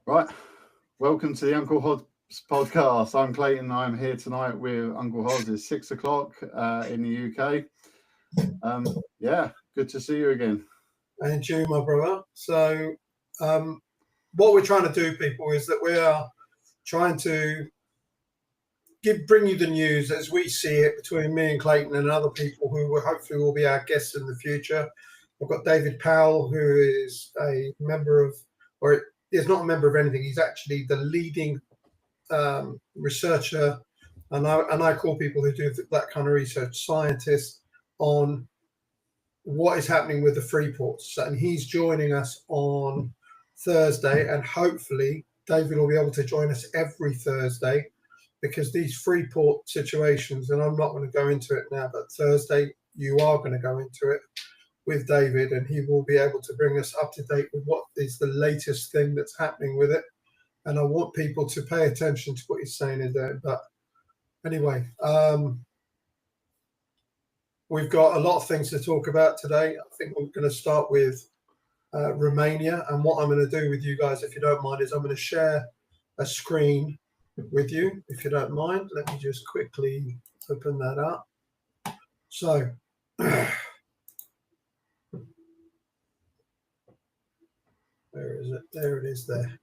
Right, welcome to the Uncle Hoz podcast. I'm Clayton. I'm here tonight with Uncle Hoz. It's 6 o'clock in the UK. Yeah, good to see you again. And you, my brother. So, what we're trying to do, people, is that we are trying to bring you the news as we see it between me and Clayton and other people who will hopefully will be our guests in the future. I've got David Powell, who is a member of, or is not a member of anything. He's actually the leading researcher, and I call people who do that kind of research scientists on what is happening with the free ports. And he's joining us on Thursday, and hopefully David will be able to join us every Thursday, because these free port situations, and I'm not going to go into it now, but Thursday you are going to go into it with David, and he will be able to bring us up to date with what is the latest thing that's happening with it. And I want people to pay attention to what he's saying in there. But anyway, we've got a lot of things to talk about today. I think we're going to start with Romania. And what I'm going to do with you guys, if you don't mind, is I'm going to share a screen with you, if you don't mind. Let me just quickly open that up. So, where is it? There it is there.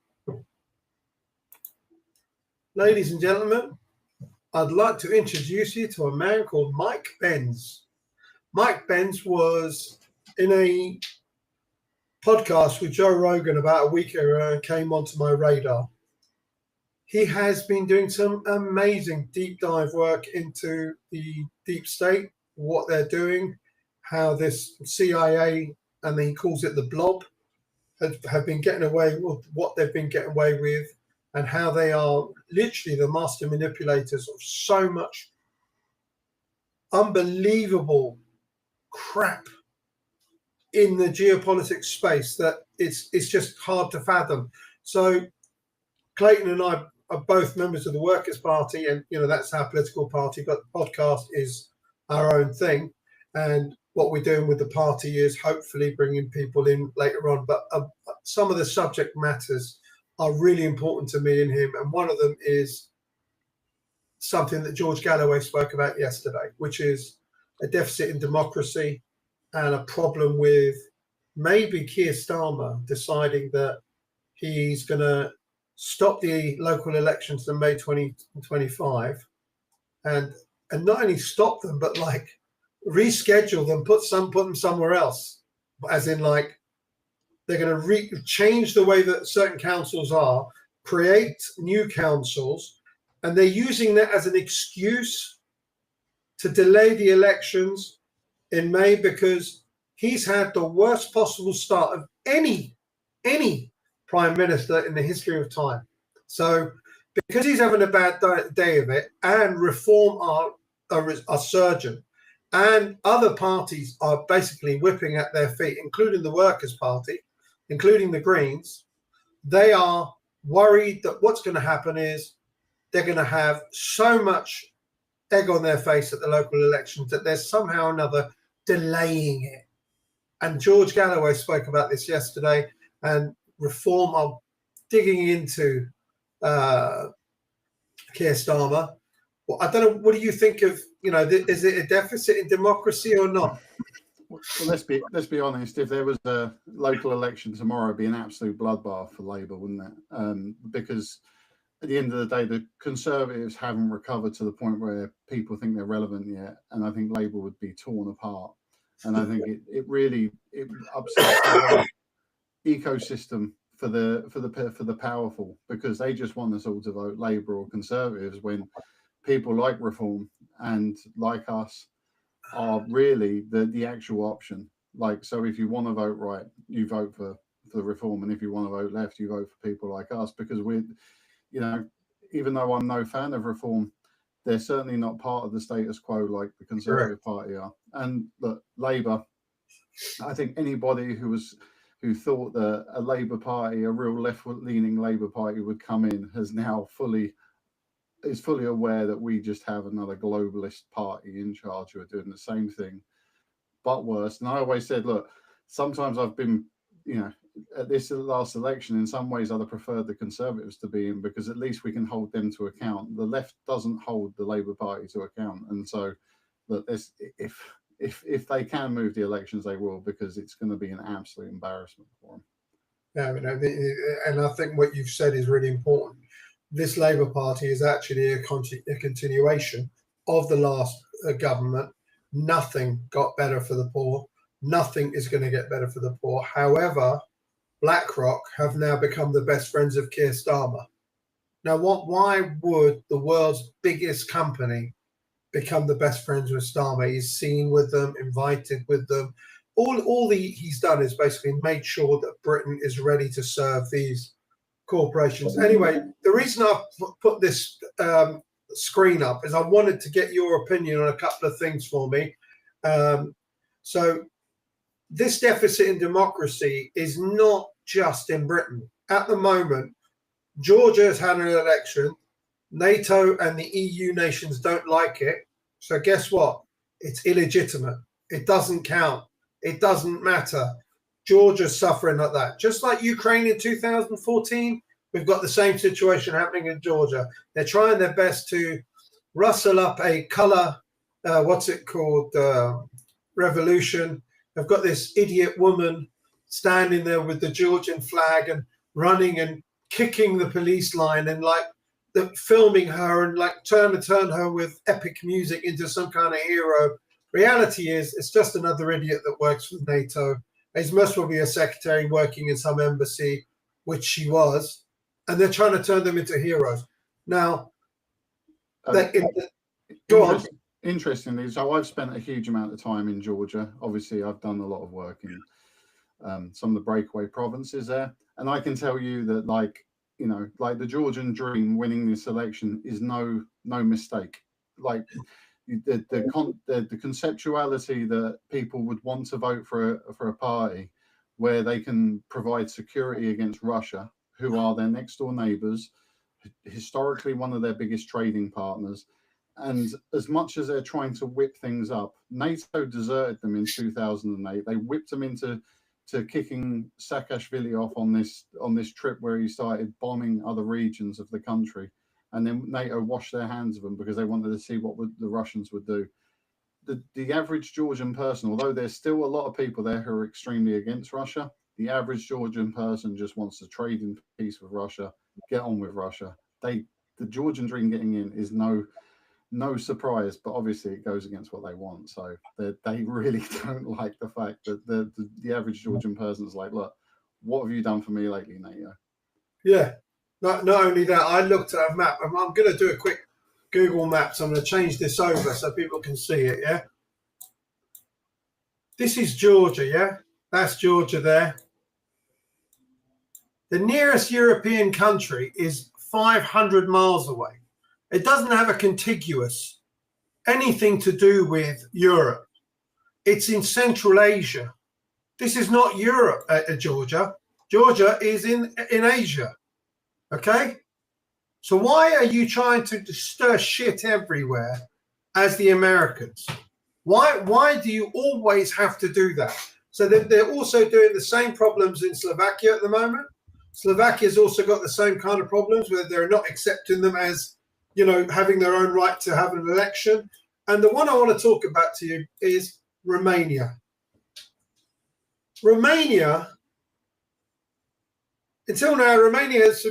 Ladies and gentlemen, I'd like to introduce you to a man called Mike Benz. Mike Benz was in a podcast with Joe Rogan about a week ago and came onto my radar. He has been doing some amazing deep dive work into the deep state, what they're doing, how this CIA, and he calls it the blob, have been getting away with what they've been getting away with, and how they are literally the master manipulators of so much unbelievable crap in the geopolitics space that it's just hard to fathom. So Clayton and I are both members of the Workers' Party, and that's our political party, but the podcast is our own thing. And what we're doing with the party is hopefully bringing people in later on. But some of the subject matters are really important to me and him. And one of them is something that George Galloway spoke about yesterday, which is a deficit in democracy and a problem with maybe Keir Starmer deciding that he's going to stop the local elections in May 2025 and not only stop them, but like reschedule them, put them somewhere else, as in like they're going to change the way that certain councils are, create new councils, and they're using that as an excuse to delay the elections in May, because he's had the worst possible start of any prime minister in the history of time. So because he's having a bad day of it, and Reform are surging, and other parties are basically whipping at their feet, including the Workers' Party, including the Greens, they are worried that what's going to happen is they're going to have so much egg on their face at the local elections that they're somehow or another delaying it. And George Galloway spoke about this yesterday, and Reform are digging into Keir Starmer. Well, I don't know. What do you think of, is it a deficit in democracy or not? Well, let's be honest. If there was a local election tomorrow, it'd be an absolute bloodbath for Labour, wouldn't it? Because at the end of the day, the Conservatives haven't recovered to the point where people think they're relevant yet, and I think Labour would be torn apart. And I think it really upsets the whole ecosystem for the powerful, because they just want us all to vote Labour or Conservatives, when people like Reform and like us are really the actual option. Like, so if you want to vote right, you vote for Reform, and if you want to vote left, you vote for people like us, because we're, even though I'm no fan of Reform, they're certainly not part of the status quo like the Conservative Party are. And look, Labour, I think anybody who thought that a Labour Party, a real left-leaning Labour Party would come in, is now fully aware that we just have another globalist party in charge who are doing the same thing, but worse. And I always said, look, sometimes I've been, at this last election, in some ways, I'd have preferred the Conservatives to be in, because at least we can hold them to account. The left doesn't hold the Labour Party to account, and so that this, if they can move the elections, they will, because it's going to be an absolute embarrassment for them. Yeah, and I think what you've said is really important. This Labour Party is actually a continuation of the last government. Nothing got better for the poor. Nothing is going to get better for the poor. However, BlackRock have now become the best friends of Keir Starmer. Now, why would the world's biggest company become the best friends with Starmer? He's seen with them, invited with them. All he's done is basically made sure that Britain is ready to serve these corporations. Anyway, the reason I've put this screen up is I wanted to get your opinion on a couple of things for me. So this deficit in democracy is not just in Britain. At the moment, Georgia has had an election. NATO and the EU nations don't like it. So guess what? It's illegitimate. It doesn't count. It doesn't matter. Georgia's suffering like that. Just like Ukraine in 2014, we've got the same situation happening in Georgia. They're trying their best to rustle up a colour, revolution. They've got this idiot woman standing there with the Georgian flag and running and kicking the police line and filming her and turn her with epic music into some kind of hero. Reality is, it's just another idiot that works for NATO. He's most probably a secretary working in some embassy, which she was, and they're trying to turn them into heroes. Now, go on. Interestingly, so I've spent a huge amount of time in Georgia. Obviously, I've done a lot of work in some of the breakaway provinces there, and I can tell you that, the Georgian dream winning this election is no mistake. The conceptuality that people would want to vote for a party where they can provide security against Russia, who are their next door neighbours, historically one of their biggest trading partners. And as much as they're trying to whip things up, NATO deserted them in 2008. They whipped them into kicking Saakashvili off on this trip where he started bombing other regions of the country. And then NATO washed their hands of them because they wanted to see what the Russians would do. The average Georgian person, although there's still a lot of people there who are extremely against Russia, the average Georgian person just wants to trade in peace with Russia, get on with Russia. The Georgian dream getting in is no surprise, but obviously it goes against what they want. So they really don't like the fact that the average Georgian person is like, look, what have you done for me lately, NATO? Yeah. Not only that, I looked at a map. I'm going to do a quick Google Maps. I'm going to change this over so people can see it, yeah? This is Georgia, yeah? That's Georgia there. The nearest European country is 500 miles away. It doesn't have a contiguous, anything to do with Europe. It's in Central Asia. This is not Europe, Georgia. Georgia is in Asia. Okay, so why are you trying to stir shit everywhere as the Americans? Why do you always have to do that? So they're also doing the same problems in Slovakia at the moment. Slovakia's also got the same kind of problems where they're not accepting them as, having their own right to have an election. And the one I want to talk about to you is Romania. Romania. Until now, Romania has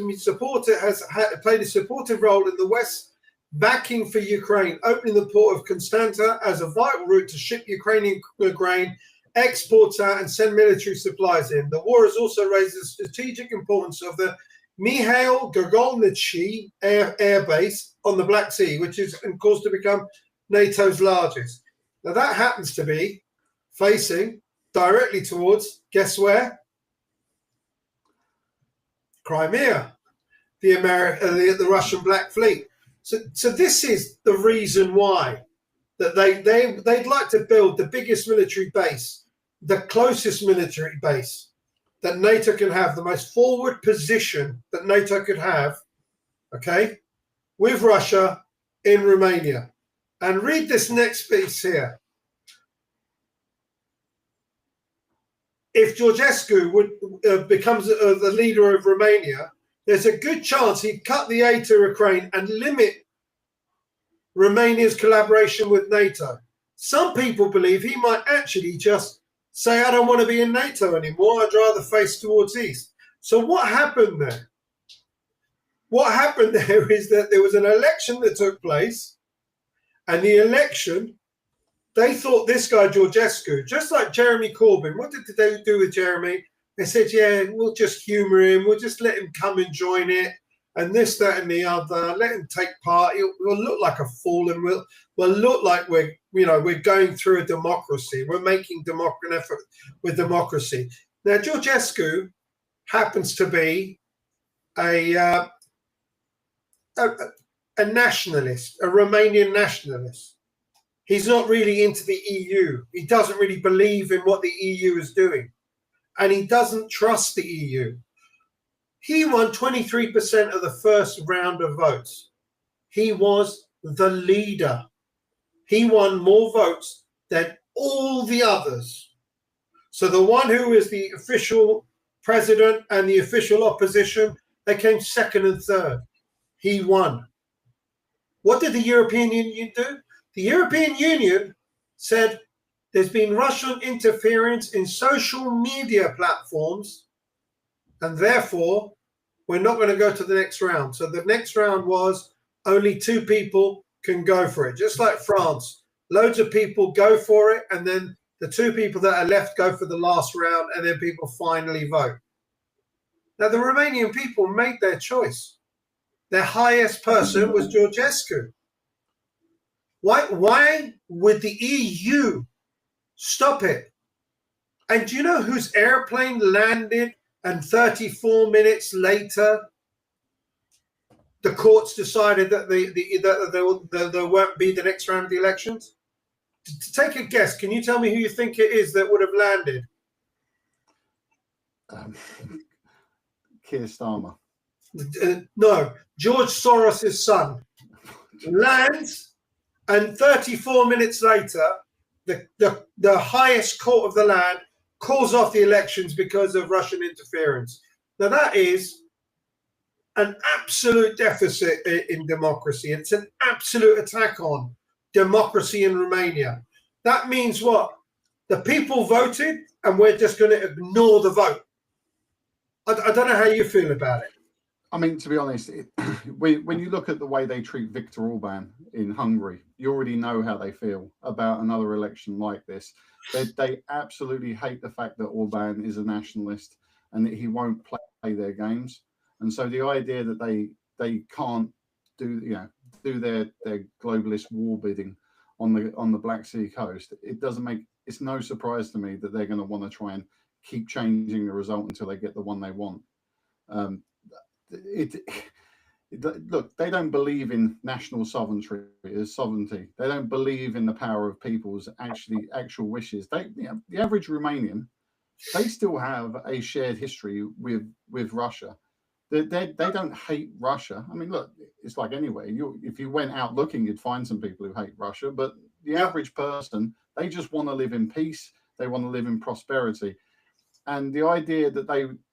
played a supportive role in the West, backing for Ukraine, opening the port of Constanta as a vital route to ship Ukrainian grain, exports out, and send military supplies in. The war has also raised the strategic importance of the Mikhail Gorgolnichi air base on the Black Sea, which is, of course, to become NATO's largest. Now, that happens to be facing directly towards, guess where? Crimea, the Russian Black Fleet. So this is the reason why that they'd like to build the biggest military base, the closest military base that NATO can have, the most forward position that NATO could have, okay, with Russia in Romania. And read this next piece here. if Georgescu becomes the leader of Romania, there's a good chance he'd cut the aid to Ukraine and limit Romania's collaboration with NATO. Some people believe he might actually just say, I don't want to be in NATO anymore. I'd rather face towards East. So what happened there? What happened there is that there was an election that took place, and the election, they thought this guy, Georgescu, just like Jeremy Corbyn, what did they do with Jeremy? They said, yeah, we'll just humour him. We'll just let him come and join it. And this, that, and the other. Let him take part. We'll look like a fool, and we'll look like we're going through a democracy. We're making an effort with democracy. Now, Georgescu happens to be a nationalist, a Romanian nationalist. He's not really into the EU. He doesn't really believe in what the EU is doing, and he doesn't trust the EU. He won 23% of the first round of votes. He was the leader. He won more votes than all the others. So the one who is the official president and the official opposition, they came second and third. He won. What did the European Union do? The European Union said there's been Russian interference in social media platforms, and therefore we're not going to go to the next round. So the next round was only 2 people can go for it. Just like France, loads of people go for it, and then the 2 people that are left go for the last round, and then people finally vote. Now, the Romanian people made their choice. Their highest person was Georgescu. Why would the EU stop it? And do you know whose airplane landed and 34 minutes later the courts decided that there won't be the next round of the elections? To take a guess, can you tell me who you think it is that would have landed? Keir Starmer. No, George Soros' son lands, and 34 minutes later, the highest court of the land calls off the elections because of Russian interference. Now, that is an absolute deficit in democracy. It's an absolute attack on democracy in Romania. That means what? The people voted, and we're just going to ignore the vote. I don't know how you feel about it. I mean, to be honest, when you look at the way they treat Viktor Orban in Hungary, you already know how they feel about another election like this. They absolutely hate the fact that Orban is a nationalist and that he won't play their games. And so the idea that they can't do their globalist war bidding on the Black Sea coast, it's no surprise to me that they're going to want to try and keep changing the result until they get the one they want. Look, they don't believe in national sovereignty. They don't believe in the power of people's actual wishes. The average Romanian, they still have a shared history with Russia. They don't hate Russia. I mean, look, it's like anywhere. If you went out looking, you'd find some people who hate Russia. But the average person, they just want to live in peace. They want to live in prosperity. And the idea that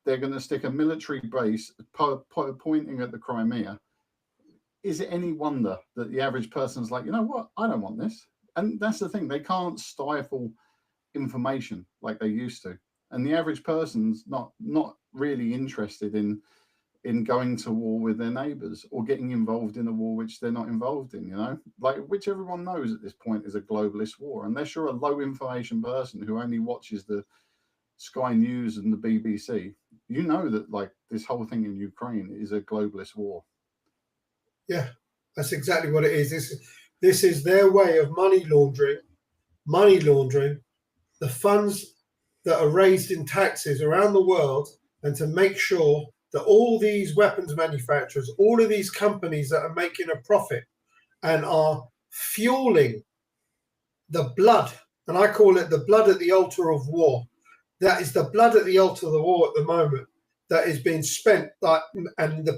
they're going to stick a military base pointing at the Crimea, is it any wonder that the average person's like, you know what, I don't want this? And that's the thing, they can't stifle information like they used to. And the average person's not really interested in going to war with their neighbours or getting involved in a war which they're not involved in, which everyone knows at this point is a globalist war. Unless you're a low information person who only watches the Sky News and the BBC, you know that this whole thing in Ukraine is a globalist war. Yeah, that's exactly what it is. This is their way of money laundering the funds that are raised in taxes around the world, and to make sure that all these weapons manufacturers, all of these companies that are making a profit and are fueling the blood, and I call it the blood at the altar of war. That is the blood at the altar of the war at the moment that is being spent, and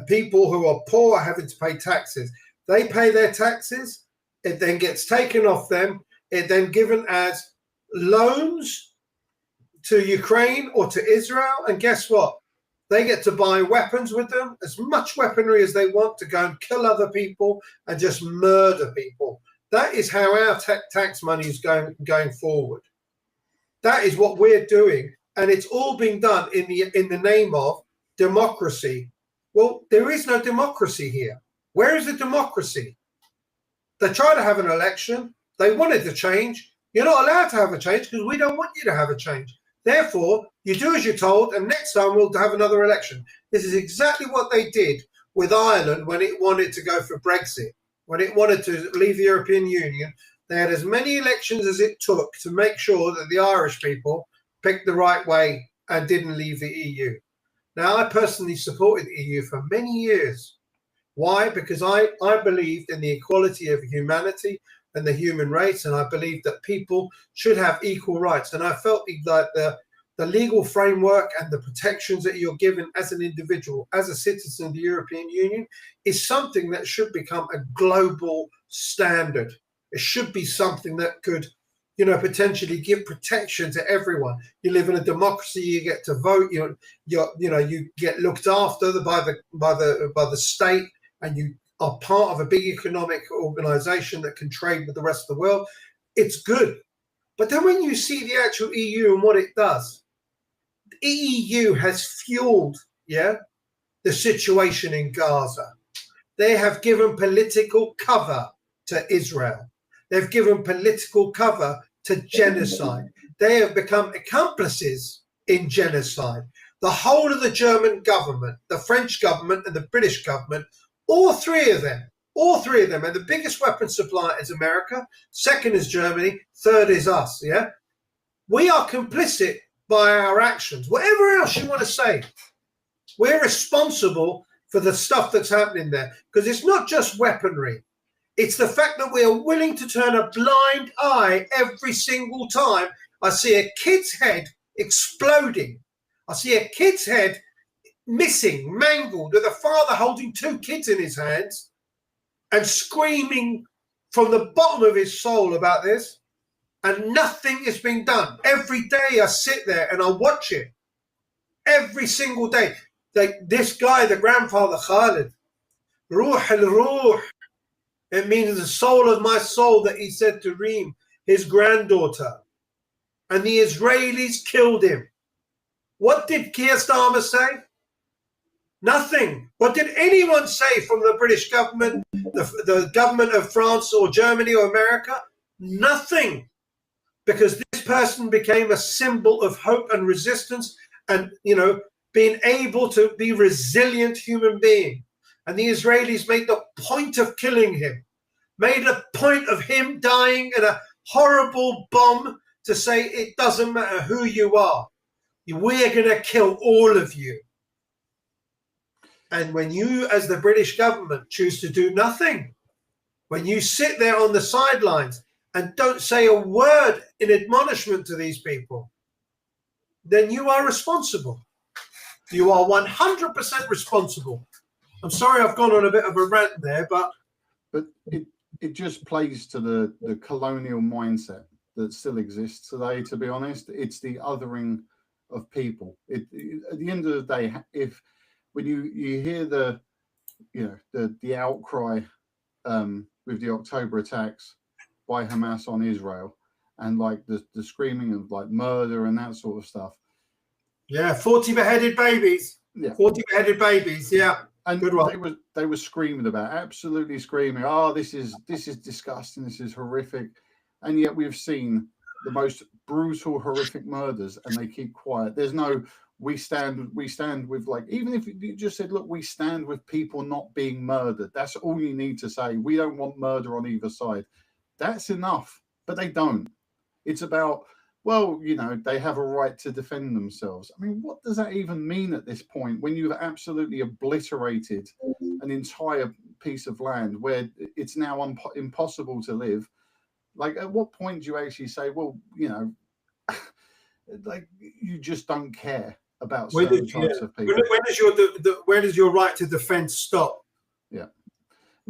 people who are poor are having to pay taxes. They pay their taxes, it then gets taken off them, it then given as loans Ukraine or to Israel, and guess what? They get to buy weapons with them, as much weaponry as they want, to go and kill other people and just murder people. That is how our tax money is going forward. That is what we're doing, and it's all being done in the name of democracy. Well, there is no democracy here. Where is the democracy? They tried to have an election. They wanted to change. You're not allowed to have a change because we don't want you to have a change. Therefore, you do as you're told, and next time we'll have another election. This is exactly what they did with Ireland when it wanted to go for Brexit, when it wanted to leave the European Union. They had as many elections as it took to make sure that the Irish people picked the right way and didn't leave the EU. Now, I personally supported the EU for many years. Why? Because I believed in the equality of humanity and the human race, and I believed that people should have equal rights. And I felt like the legal framework and the protections that you're given as an individual, as a citizen of the European Union, is something that should become a global standard. It should be something that could, potentially give protection to everyone. You live in a democracy. You get to vote. You get looked after by the state, and you are part of a big economic organization that can trade with the rest of the world. It's good. But then when you see the actual EU and what it does, the EU has fueled, the situation in Gaza. They have given political cover to Israel. They've given political cover to genocide. They have become accomplices in genocide. The whole of the German government, the French government, and the British government, all three of them, and the biggest weapon supplier is America, second is Germany, third is us, We are complicit by our actions. Whatever else you want to say, we're responsible for the stuff that's happening there, because it's not just weaponry. It's the fact that we are willing to turn a blind eye every single time I see a kid's head exploding. I see a kid's head missing, mangled, with a father holding two kids in his hands and screaming from the bottom of his soul about this, and nothing is being done. Every day I sit there and I watch it. Every single day. Like this guy, the grandfather Khalid, Ruh al-Ruh, it means the soul of my soul, that he said to Reem, his granddaughter. And the Israelis killed him. What did Keir Starmer say? Nothing. What did anyone say from the British government, the government of France or Germany or America? Nothing. Because this person became a symbol of hope and resistance and, being able to be resilient human being. And the Israelis made the point of killing him, made a point of him dying in a horrible bomb to say it doesn't matter who you are. We're going to kill all of you. And when you, as the British government, choose to do nothing, when you sit there on the sidelines and don't say a word in admonishment to these people, then you are responsible. You are 100% responsible. I'm sorry I've gone on a bit of a rant there, but it just plays to the colonial mindset that still exists today, to be honest. It's the othering of people. At the end of the day, when you hear the outcry with the October attacks by Hamas on Israel, and like the screaming of like murder and that sort of stuff. Yeah, 40 beheaded babies. Yeah, 40 beheaded babies. Yeah, and they were screaming about, absolutely screaming. Oh, this is disgusting. This is horrific, and yet we've seen the most brutal, horrific murders, and they keep quiet. There's no. We stand with, like, even if you just said, look, we stand with people not being murdered. That's all you need to say. We don't want murder on either side. That's enough, but they don't. It's about, well, they have a right to defend themselves. I mean, what does that even mean at this point when you've absolutely obliterated an entire piece of land where it's now impossible to live? Like, at what point do you actually say, well, like, you just don't care about certain types of people? When does your right to defend stop? Yeah.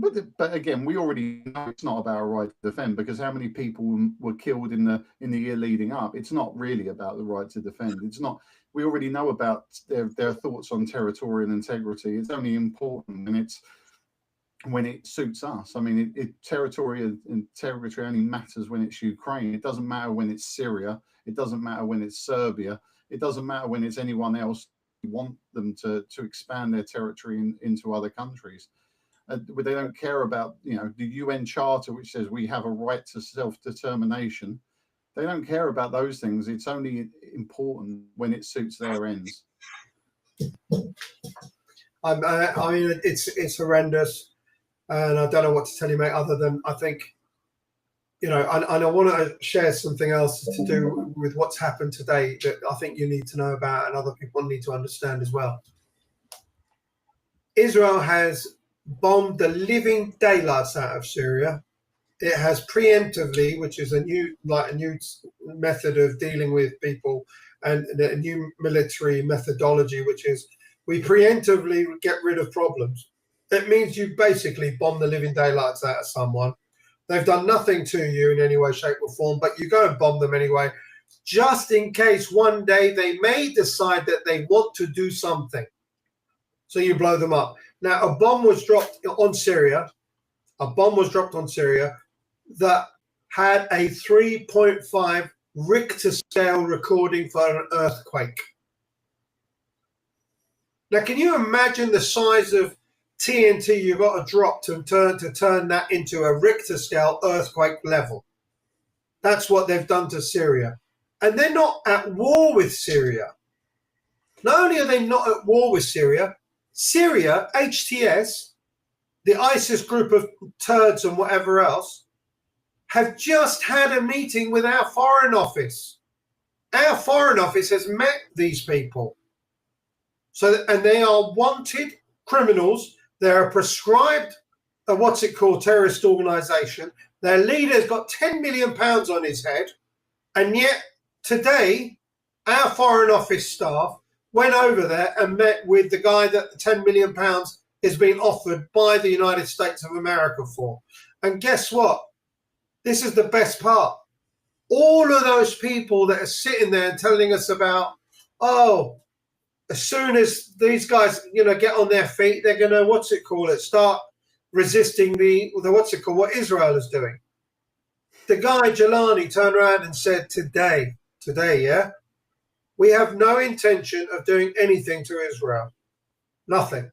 But again, we already know it's not about a right to defend, because how many people were killed in the year leading up? It's not really about the right to defend. It's not. We already know about their thoughts on territorial integrity. It's only important when it suits us. I mean, territorial integrity only matters when it's Ukraine. It doesn't matter when it's Syria. It doesn't matter when it's Serbia. It doesn't matter when it's anyone else who want them to expand their territory into other countries. They don't care about, the UN Charter, which says we have a right to self-determination. They don't care about those things. It's only important when it suits their ends. I mean, it's horrendous, and I don't know what to tell you, mate, other than I think, and I want to share something else to do with what's happened today that I think you need to know about and other people need to understand as well. Israel has bombed the living daylights out of Syria. It has preemptively, which is a new method of dealing with people, and a new military methodology, which is we preemptively get rid of problems. It means you basically bomb the living daylights out of someone. They've done nothing to you in any way, shape, or form, but you go and bomb them anyway, just in case one day they may decide that they want to do something. So you blow them up. Now, a bomb was dropped on Syria. That had a 3.5 Richter scale recording for an earthquake. Now, can you imagine the size of TNT you've got to drop to turn that into a Richter scale earthquake level? That's what they've done to Syria. And they're not at war with Syria. Not only are they not at war with Syria, HTS, the ISIS group of turds and whatever else, have just had a meeting with our Foreign Office. Our Foreign Office has met these people. And they are wanted criminals. They're a prescribed, terrorist organization. Their leader's got £10 million on his head. And yet today, our Foreign Office staff went over there and met with the guy that the £10 million is being offered by the United States of America for. And guess what? This is the best part. All of those people that are sitting there and telling us about, as soon as these guys, get on their feet, they're going to, start resisting what Israel is doing. The guy, Jelani, turned around and said today, we have no intention of doing anything to Israel. Nothing.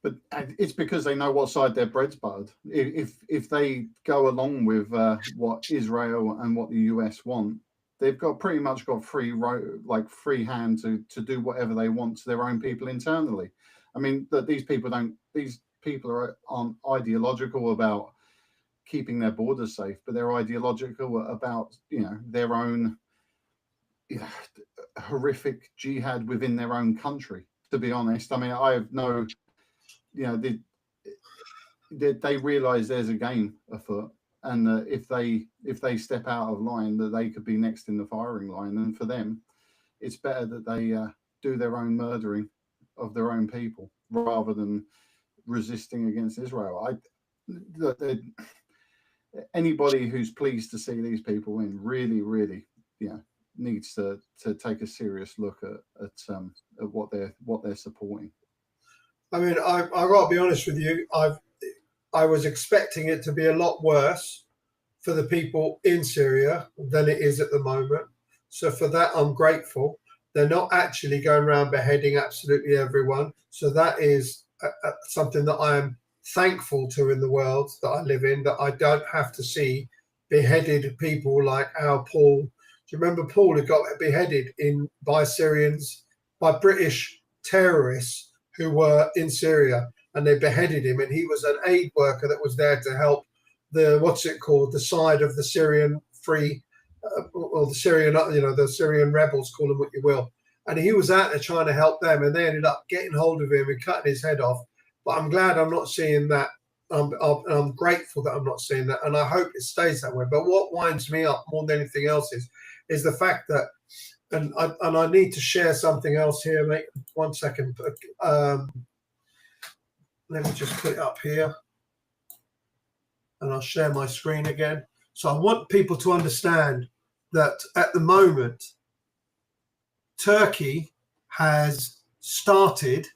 But it's because they know what side their bread's buttered. If they go along with what Israel and what the US want, they've pretty much got free hand to do whatever they want to their own people internally. I mean, that these people aren't ideological about keeping their borders safe, but they're ideological about their own horrific jihad within their own country. To be honest, I mean, I have no. They realize there's a game afoot, and if they step out of line, that they could be next in the firing line. And for them, it's better that they do their own murdering of their own people rather than resisting against Israel. Anybody who's pleased to see these people win really, needs to take a serious look at what they're supporting. I mean, I've got to be honest with you. I was expecting it to be a lot worse for the people in Syria than it is at the moment. So for that, I'm grateful. They're not actually going around beheading absolutely everyone. So that is something that I am thankful to in the world that I live in, that I don't have to see beheaded people like our Paul. Do you remember Paul, who got beheaded by British terrorists who were in Syria, and they beheaded him, and he was an aid worker that was there to help the side of the Syrian the Syrian rebels, call them what you will. And he was out there trying to help them, and they ended up getting hold of him and cutting his head off. But I'm glad I'm not seeing that. I'm grateful that I'm not seeing that, and I hope it stays that way. But what winds me up more than anything else is the fact that, and I need to share something else here, mate. 1 second. let me just put it up here, and I'll share my screen again. So I want people to understand that at the moment, Turkey has started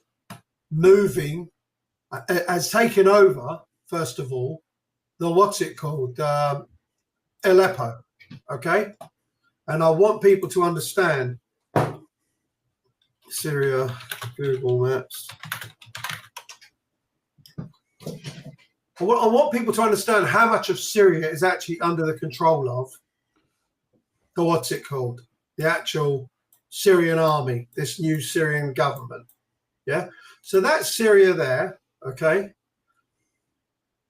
moving, has taken over, first of all, the what's it called, Aleppo, okay? And I want people to understand, Syria, Google Maps. I want people to understand how much of Syria is actually under the control of the what's it called, the actual Syrian army, this new Syrian government. Yeah, so that's Syria there. Okay,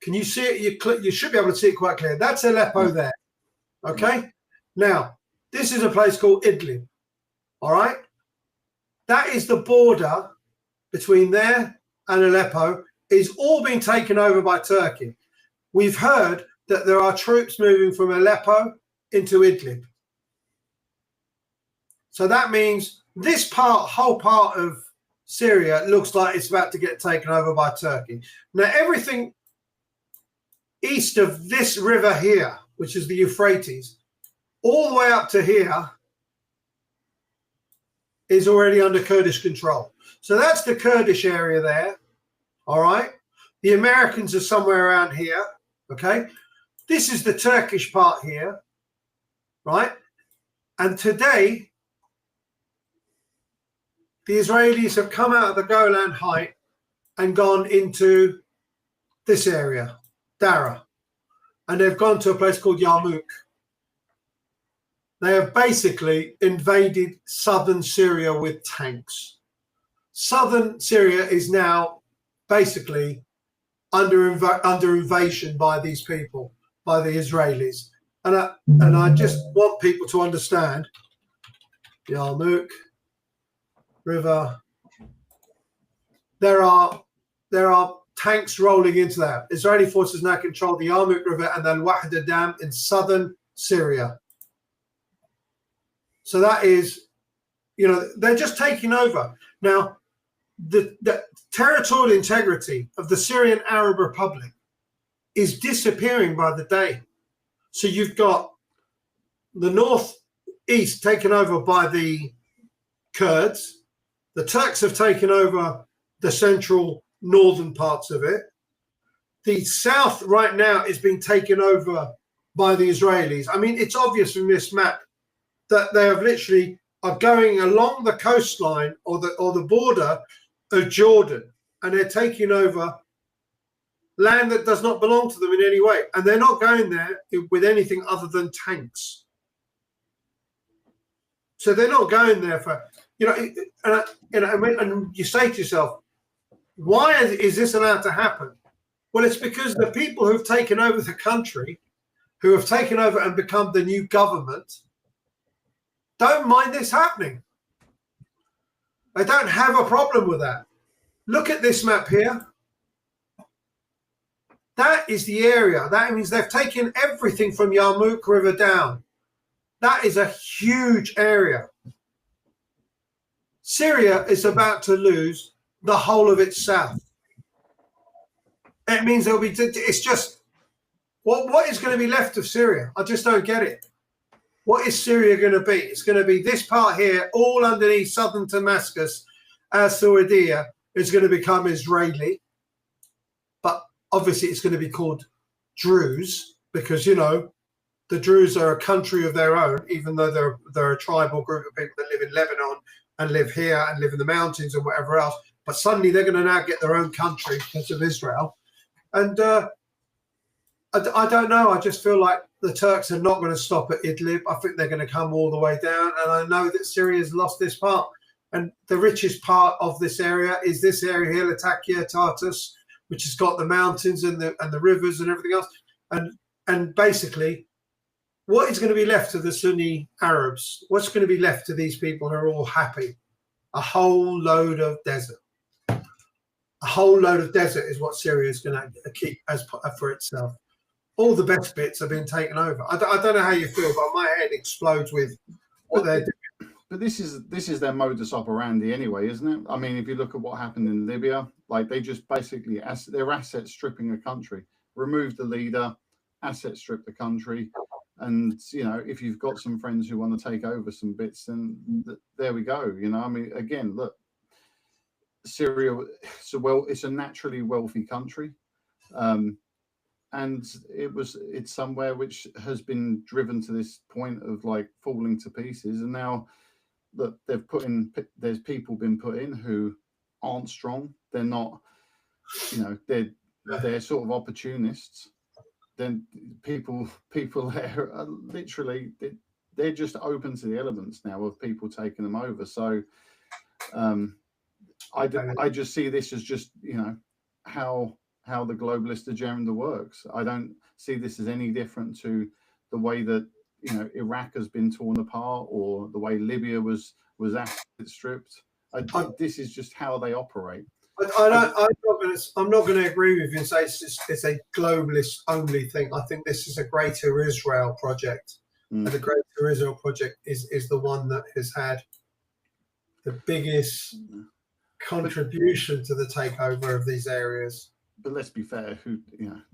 can you see it? You should be able to see it quite clear. That's Aleppo there. Okay, now this is a place called Idlib. All right, that is the border between there and Aleppo. Is all being taken over by Turkey. We've heard that there are troops moving from Aleppo into Idlib. So that means this whole part of Syria looks like it's about to get taken over by Turkey. Now, everything east of this river here, which is the Euphrates, all the way up to here is already under Kurdish control. So that's the Kurdish area there. All right. The Americans are somewhere around here. Okay. This is the Turkish part here. Right. And today, the Israelis have come out of the Golan Height and gone into this area, Dara. And they've gone to a place called Yarmouk. They have basically invaded southern Syria with tanks. Southern Syria is now basically under invasion by these people, by the Israelis. And I just want people to understand the Yarmouk River. There are tanks rolling into that. Israeli forces now control the Yarmouk River and the Al-Wahda Dam in southern Syria. So that is, they're just taking over. Now, the territorial integrity of the Syrian Arab Republic is disappearing by the day. So you've got the northeast taken over by the Kurds. The Turks have taken over the central northern parts of it. The south right now is being taken over by the Israelis. I mean, it's obvious from this map that they have literally are going along the coastline or the border of Jordan, and they're taking over land that does not belong to them in any way, and they're not going there with anything other than tanks. So they're not going there for and you say to yourself, why is this allowed to happen? Well, it's because the people who've taken over the country, who have taken over and become the new government, don't mind this happening. They don't have a problem with that. Look at this map here. That is the area. That means they've taken everything from Yarmouk River down. That is a huge area. Syria is about to lose the whole of its south. It means there'll be, it's just, what is going to be left of Syria? I just don't get it. What is Syria going to be? It's going to be this part here, all underneath southern Damascus, as Saudia is going to become Israeli. But obviously it's going to be called Druze because, the Druze are a country of their own, even though they're a tribal group of people that live in Lebanon and live here and live in the mountains and whatever else. But suddenly they're going to now get their own country because of Israel. And I don't know. I just feel like the Turks are not going to stop at Idlib. I think they're going to come all the way down. And I know that Syria's lost this part. And the richest part of this area is this area here, Latakia, Tartus, which has got the mountains and the rivers and everything else. And basically, what is going to be left to the Sunni Arabs? What's going to be left to these people who are all happy? A whole load of desert. A whole load of desert is what Syria is going to keep for itself. All the best bits have been taken over. I don't know how you feel, but my head explodes with what they're doing. But this is their modus operandi anyway, isn't it? I mean, if you look at what happened in Libya, like they just basically they're asset stripping a country, remove the leader, asset strip the country, and if you've got some friends who want to take over some bits, then there we go. I mean, again, look, Syria, it's a naturally wealthy country. And it's somewhere which has been driven to this point of like falling to pieces, and now that there's people been put in who aren't strong. They're not, they're sort of opportunists. Then people there are literally they're just open to the elements now of people taking them over. So I just see this as just how the globalist agenda works. I don't see this as any different to the way that Iraq has been torn apart, or the way Libya was asset stripped. This is just how they operate. I'm not going to agree with you and say it's a globalist only thing. I think this is a Greater Israel project, and the Greater Israel project is the one that has had the biggest contribution to the takeover of these areas. But let's be fair,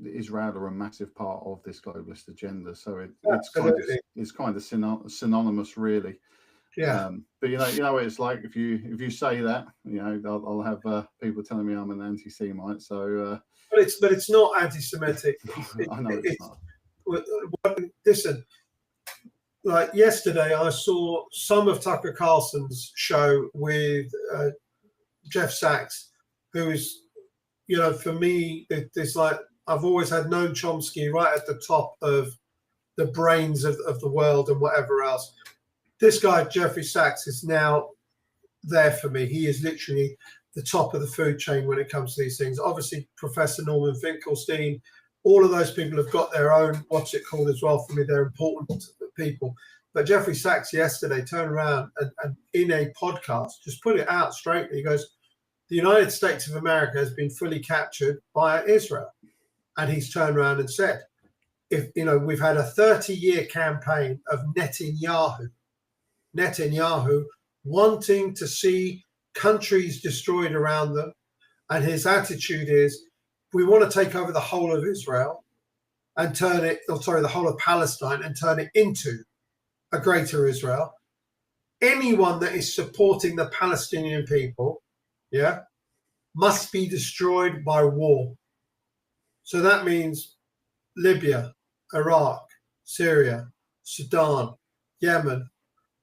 Israel are a massive part of this globalist agenda, so it's kind of synonymous, really. Yeah. But you know what it's like if you say that, I'll have people telling me I'm an anti-Semite. So, but it's not anti-Semitic. I know it's not. Listen, like yesterday, I saw some of Tucker Carlson's show with Jeff Sachs, who's, for me, it's like I've always had Noam Chomsky right at the top of the brains of the world and whatever else. This guy, Jeffrey Sachs, is now there for me. He is literally the top of the food chain when it comes to these things. Obviously, Professor Norman Finkelstein, all of those people have got their own, what's it called as well for me. They're important people. But Jeffrey Sachs yesterday turned around and in a podcast, just put it out straight. He goes, the United States of America has been fully captured by Israel. And he's turned around and said, we've had a 30-year campaign of Netanyahu wanting to see countries destroyed around them. And his attitude is, we want to take over the whole of Israel and the whole of Palestine and turn it into a Greater Israel. Anyone that is supporting the Palestinian people, must be destroyed by war. So that means Libya, Iraq, Syria, Sudan, Yemen,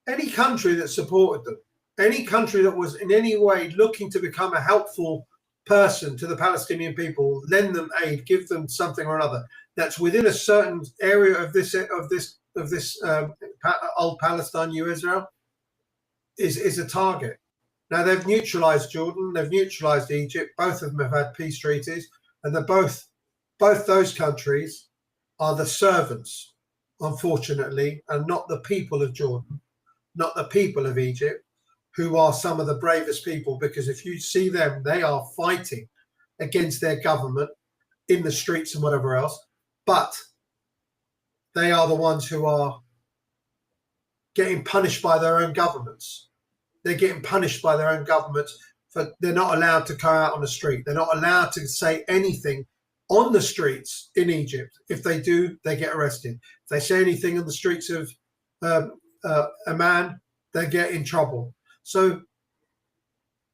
any country that supported them, any country that was in any way looking to become a helpful person to the Palestinian people, lend them aid, give them something or another, that's within a certain area of this old Palestine, New Israel, is a target. Now they've neutralized Jordan, they've neutralized Egypt. Both of them have had peace treaties, and they're both those countries are the servants, unfortunately, and not the people of Jordan, not the people of Egypt, who are some of the bravest people, because if you see them, they are fighting against their government in the streets and whatever else, but they are the ones who are getting punished by their own governments. They're getting punished by their own governments they're not allowed to go out on the street. They're not allowed to say anything on the streets in Egypt. If they do, they get arrested. If they say anything on the streets of Amman, they get in trouble. So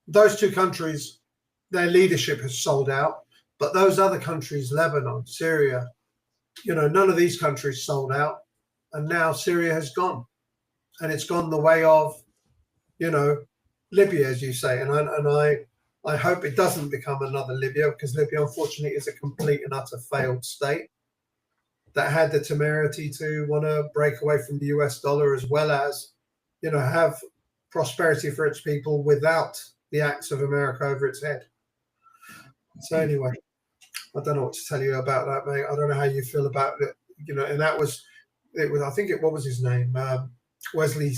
those two countries, their leadership has sold out. But those other countries, Lebanon, Syria, none of these countries sold out. And now Syria has gone. And it's gone the way of, Libya, as you say. And I hope it doesn't become another Libya, because Libya, unfortunately, is a complete and utter failed state that had the temerity to want to break away from the US dollar, as well as, have prosperity for its people without the acts of America over its head. So anyway, I don't know what to tell you about that, mate. I don't know how you feel about it, and that was, I think what was his name? Wesley,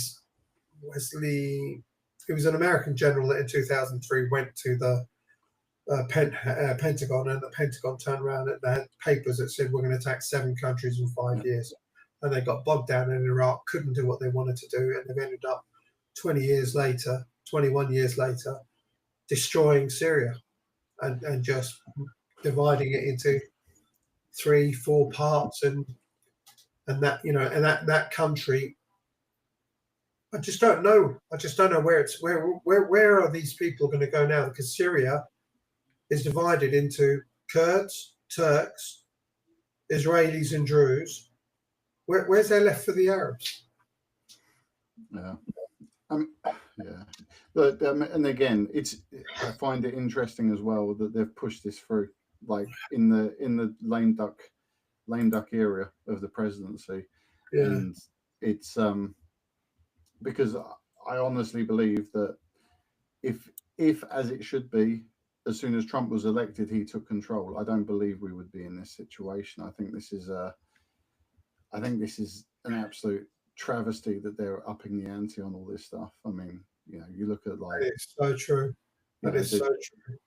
he was an American general that in 2003 went to the Pentagon, and the Pentagon turned around and they had papers that said we're going to attack 7 countries in 5 years. And they got bogged down in Iraq, couldn't do what they wanted to do, and they've ended up 20 years later, 21 years later, destroying Syria and just dividing it into 3-4 parts, and that, you know, and that country, I just don't know. I just don't know where are these people going to go now? Because Syria is divided into Kurds, Turks, Israelis, and Druze. Where's there left for the Arabs? Yeah. Yeah. But and again, I find it interesting as well that they've pushed this through, like in the lame duck area of the presidency. Yeah. And it's because I honestly believe that if as it should be, as soon as Trump was elected, he took control, I don't believe we would be in this situation. I think this is an absolute travesty that they're upping the ante on all this stuff. I mean, you know, you look at like, it's so true. That is so true.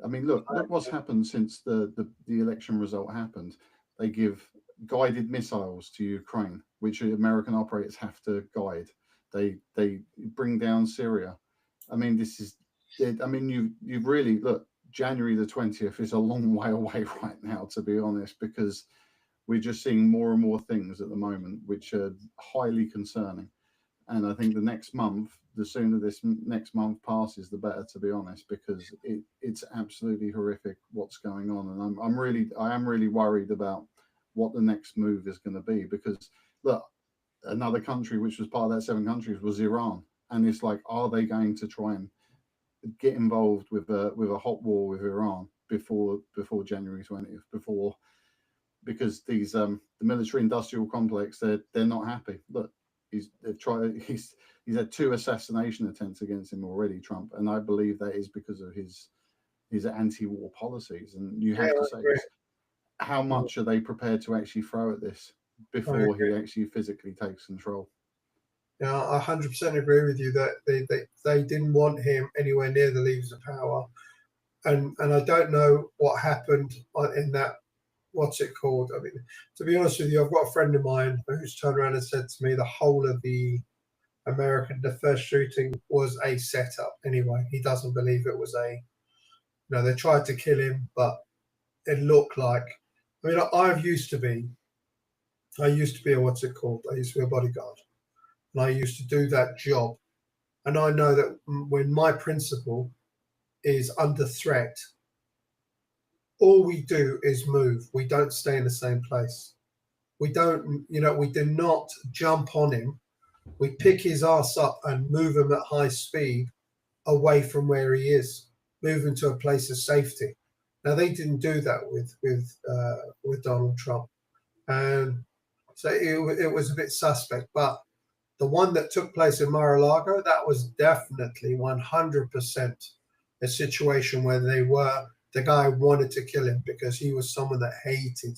I mean, look what's happened since the election result happened. They give guided missiles to Ukraine, which American operators have to guide. They bring down Syria. I mean, this is. I mean, you really look. January the 20th is a long way away right now, to be honest, because we're just seeing more and more things at the moment which are highly concerning. And I think the next month, the sooner this next month passes, the better, to be honest, because it's absolutely horrific what's going on. And I am really worried about what the next move is going to be, because look, another country which was part of that 7 countries was Iran. And it's like, are they going to try and get involved with a hot war with Iran before January 20th, because these the military industrial complex, they're not happy. Look, he's had 2 assassination attempts against him already, Trump, and I believe that is because of his anti-war policies. And you have to say, how much are they prepared to actually throw at this before he actually physically takes control? Yeah, I 100% agree with you that they didn't want him anywhere near the levers of power, and I don't know what happened in that. What's it called? I mean, to be honest with you, I've got a friend of mine who's turned around and said to me the whole of the first shooting was a setup. Anyway, he doesn't believe it was they tried to kill him, but it looked like. I mean, I used to be a I used to be a bodyguard. And I used to do that job. And I know that when my principal is under threat, all we do is move. We don't stay in the same place. We don't, we do not jump on him. We pick his ass up and move him at high speed away from where he is, move him to a place of safety. Now, they didn't do that with Donald Trump. And so it was a bit suspect. But the one that took place in Mar-a-Lago, that was definitely 100% a situation where the guy wanted to kill him because he was someone that hated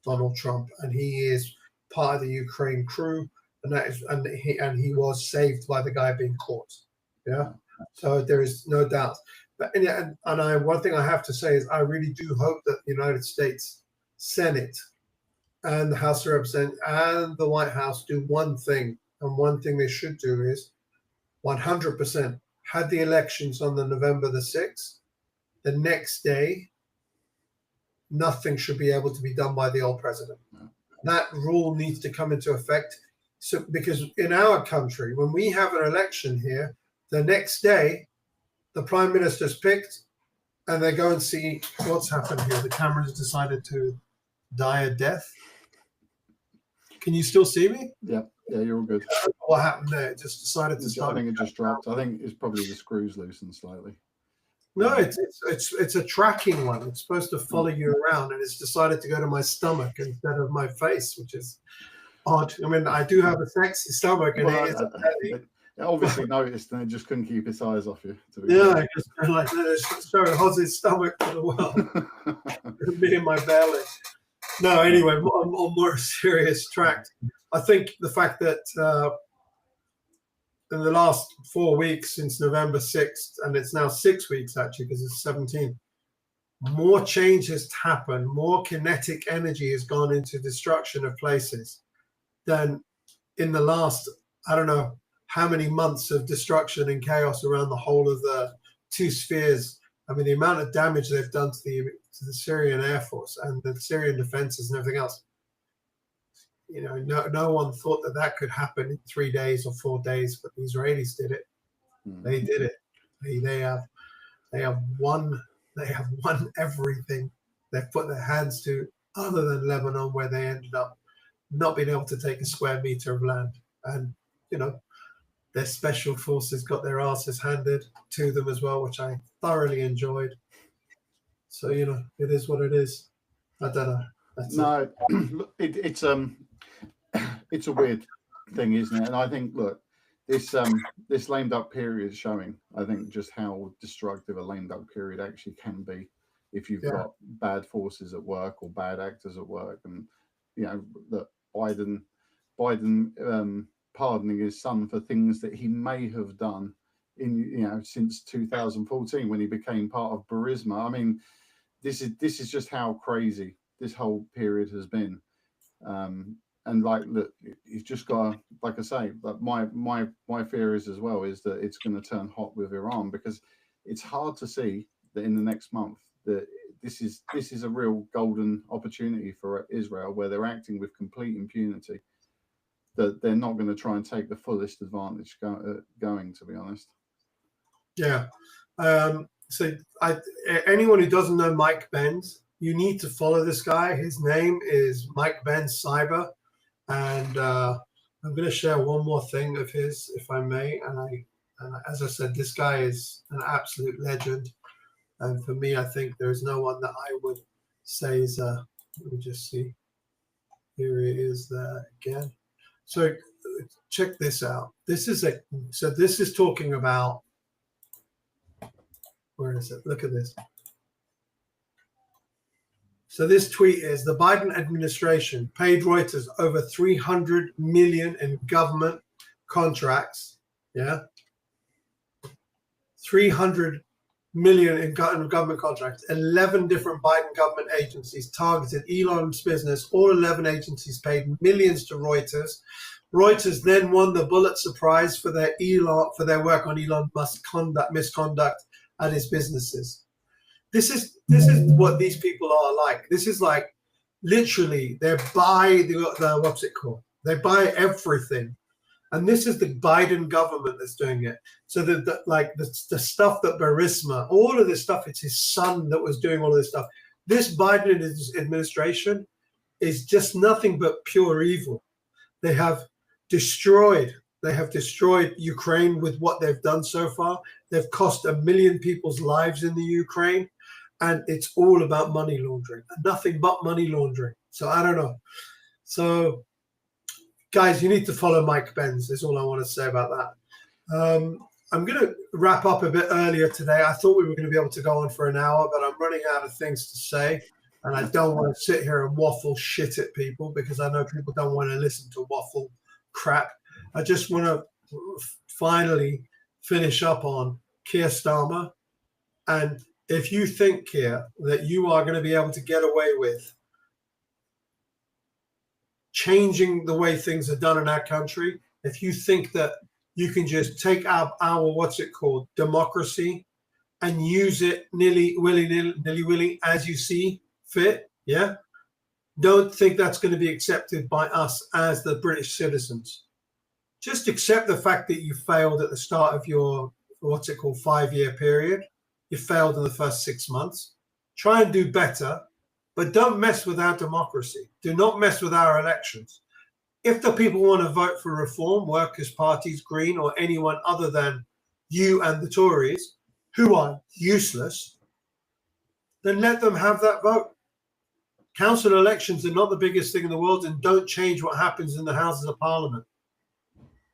Donald Trump, and he is part of the Ukraine crew, and he was saved by the guy being caught. Yeah, so there is no doubt. But one thing I have to say is I really do hope that the United States Senate and the House of Representatives and the White House do one thing. And one thing they should do is 100% had the elections on the November the 6th. The next day, nothing should be able to be done by the old president. No. That rule needs to come into effect. So, because in our country, when we have an election here, the next day, the prime minister's picked, and they go and see what's happened here. The camera's decided to die a death. Can you still see me? Yeah, you're all good. What happened there? It just decided to start. I think it just dropped. I think it's probably the screws loosened slightly. No, it's a tracking one. It's supposed to follow you around, and it's decided to go to my stomach instead of my face, which is odd. I mean, I do have a sexy stomach, and it obviously noticed, and it just couldn't keep its eyes off you. Just like showing Hoz's stomach to the world, me and my belly. No, anyway, on more serious track, I think the fact that in the last 4 weeks since November 6th, and it's now 6 weeks actually because it's 17, more change has happened, more kinetic energy has gone into destruction of places than in the last, I don't know, how many months of destruction and chaos around the whole of the two spheres. I mean, the amount of damage they've done to the Syrian Air Force and the Syrian defenses and everything else. You know, no one thought that could happen in 3 days or 4 days, but the Israelis did it. They did it. They have won everything they've put their hands to, other than Lebanon, where they ended up not being able to take a square meter of land. And you know, their special forces got their asses handed to them as well, which I thoroughly enjoyed. So you know, it is what it is. I don't know. It's a weird thing, isn't it? And I think, look, this lame duck period is showing, I think, just how destructive a lame duck period actually can be if you've got bad forces at work or bad actors at work. And you know, that Biden pardoning his son for things that he may have done in since 2014 when he became part of Burisma. I mean, this is just how crazy this whole period has been. And like, look, he's just got to, like I say, like my fear is as well is that it's going to turn hot with Iran, because it's hard to see that in the next month that this is a real golden opportunity for Israel, where they're acting with complete impunity, that they're not going to try and take the fullest advantage going, to be honest. Yeah. So anyone who doesn't know Mike Benz, you need to follow this guy. His name is Mike Benz Cyber. And I'm going to share one more thing of his, if I may. And as I said, this guy is an absolute legend. And for me, I think there's no one that I would say is, let me just see. Here he is there again. So check this out. This is talking about, where is it? Look at this. So this tweet is: the Biden administration paid Reuters over $300 million in government contracts. Yeah, $300 million in government contracts. 11 different Biden government agencies targeted Elon's business. All 11 agencies paid millions to Reuters. Reuters then won the Pulitzer Prize for their work on Elon Musk's misconduct at his businesses. This is what these people are like. This is like, literally, they buy the what's it called? They buy everything, and this is the Biden government that's doing it. So the stuff that Burisma, all of this stuff, it's his son that was doing all of this stuff. This Biden administration is just nothing but pure evil. They have destroyed Ukraine with what they've done so far. They've cost 1 million people's lives in the Ukraine. And it's all about money laundering, nothing but money laundering. So I don't know. So, guys, you need to follow Mike Benz. Is all I want to say about that. I'm going to wrap up a bit earlier today. I thought we were going to be able to go on for an hour, but I'm running out of things to say. And I don't want to sit here and waffle shit at people, because I know people don't want to listen to waffle crap. I just want to finally finish up on Keir Starmer. And if you think, Keir, that you are going to be able to get away with changing the way things are done in our country, if you think that you can just take our what's it called, democracy, and use it willy-nilly as you see fit, yeah, don't think that's going to be accepted by us as the British citizens. Just accept the fact that you failed at the start of your, what's it called, 5-year period. You failed in the first 6 months. Try and do better, but don't mess with our democracy. Do not mess with our elections. If the people want to vote for reform, Workers' Parties, Green, or anyone other than you and the Tories, who are useless, then let them have that vote. Council elections are not the biggest thing in the world and don't change what happens in the Houses of Parliament.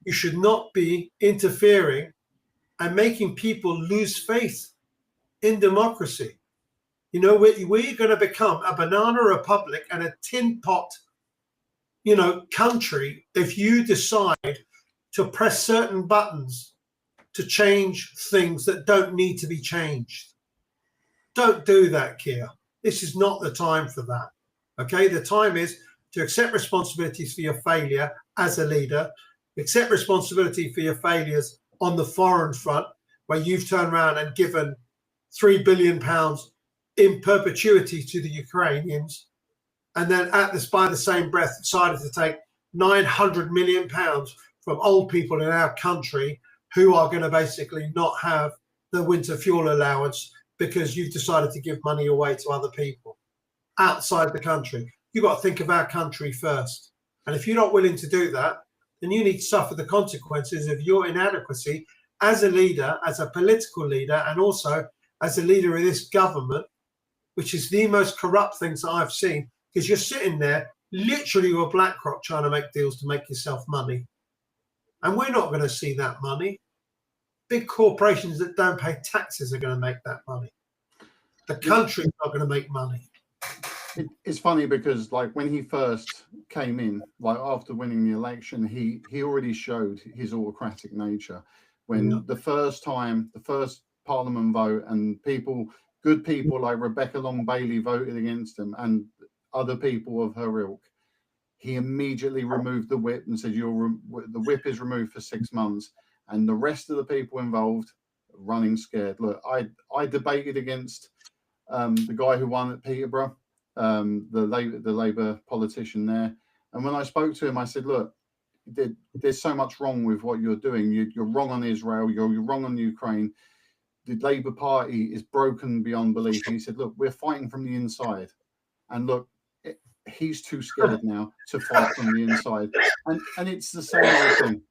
You should not be interfering and making people lose faith in democracy. You know, we're going to become a banana republic and a tin pot, country if you decide to press certain buttons to change things that don't need to be changed. Don't do that, Keir. This is not the time for that. Okay, the time is to accept responsibilities for your failure as a leader, Accept responsibility for your failures on the foreign front, where you've turned around and given £3 billion in perpetuity to the Ukrainians, and then by the same breath decided to take £900 million from old people in our country who are going to basically not have the winter fuel allowance because you've decided to give money away to other people outside the country. You've got to think of our country first. And if you're not willing to do that, then you need to suffer the consequences of your inadequacy as a leader, as a political leader, and also as a leader of this government, which is the most corrupt things that I've seen, because you're sitting there literally with BlackRock trying to make deals to make yourself money. And we're not going to see that money. Big corporations that don't pay taxes are going to make that money. The country's not going to make money. It's funny because, like, when he first came in, like after winning the election, he already showed his autocratic nature. When the first Parliament vote and good people like Rebecca Long Bailey voted against him and other people of her ilk, he immediately removed the whip and said, the whip is removed for 6 months. And the rest of the people involved running scared. Look, I debated against the guy who won at Peterborough, the Labour politician there. And when I spoke to him, I said, look, there's so much wrong with what you're doing. You're wrong on Israel. You're wrong on Ukraine. The Labour Party is broken beyond belief. And he said, look, we're fighting from the inside. And look, he's too scared now to fight from the inside. And it's the same old thing.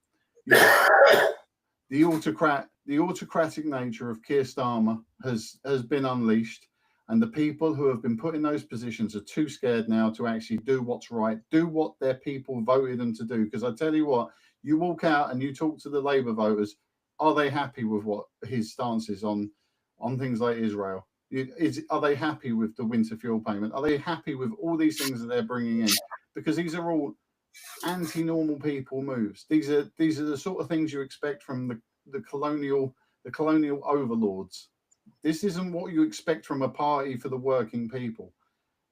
The autocratic nature of Keir Starmer has been unleashed, and the people who have been put in those positions are too scared now to actually do what's right, do what their people voted them to do. Because I tell you what, you walk out and you talk to the Labour voters, are they happy with what his stance is on things like Israel? Are they happy with the winter fuel payment? Are they happy with all these things that they're bringing in? Because these are all anti-normal people moves. These are the sort of things you expect from the colonial overlords. This isn't what you expect from a party for the working people.